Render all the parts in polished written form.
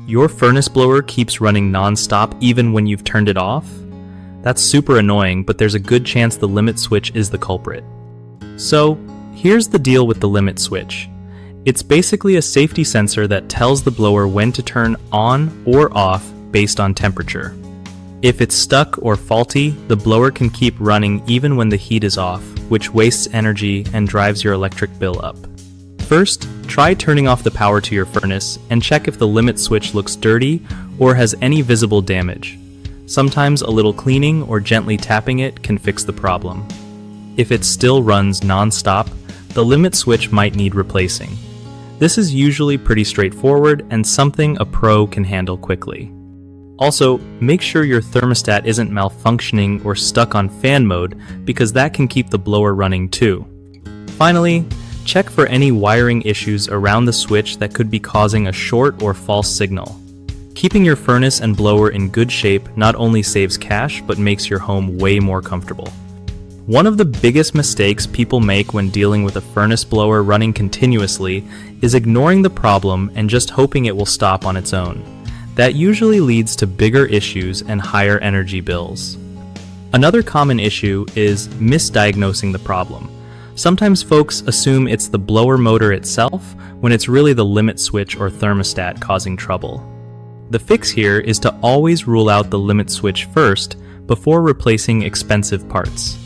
Your furnace blower keeps running non-stop even when you've turned it off? That's super annoying, but there's a good chance the limit switch is the culprit. So, here's the deal with the limit switch. It's basically a safety sensor that tells the blower when to turn on or off based on temperature. If it's stuck or faulty, the blower can keep running even when the heat is off, which wastes energy and drives your electric bill up. First, try turning off the power to your furnace and check if the limit switch looks dirty or has any visible damage. Sometimes a little cleaning or gently tapping it can fix the problem. If it still runs non-stop, the limit switch might need replacing. This is usually pretty straightforward and something a pro can handle quickly. Also, make sure your thermostat isn't malfunctioning or stuck on fan mode because that can keep the blower running too. Finally, check for any wiring issues around the switch that could be causing a short or false signal. Keeping your furnace and blower in good shape not only saves cash but makes your home way more comfortable. One of the biggest mistakes people make when dealing with a furnace blower running continuously is ignoring the problem and just hoping it will stop on its own. That usually leads to bigger issues and higher energy bills. Another common issue is misdiagnosing the problem. Sometimes folks assume it's the blower motor itself when it's really the limit switch or thermostat causing trouble. The fix here is to always rule out the limit switch first before replacing expensive parts.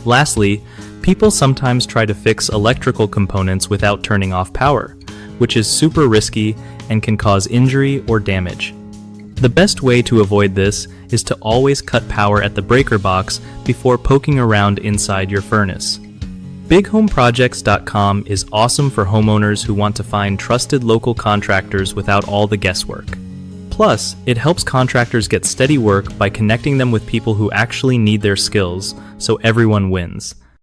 Lastly, people sometimes try to fix electrical components without turning off power, which is super risky and can cause injury or damage. The best way to avoid this is to always cut power at the breaker box before poking around inside your furnace. BigHomeProjects.com is awesome for homeowners who want to find trusted local contractors without all the guesswork. Plus, it helps contractors get steady work by connecting them with people who actually need their skills, so everyone wins.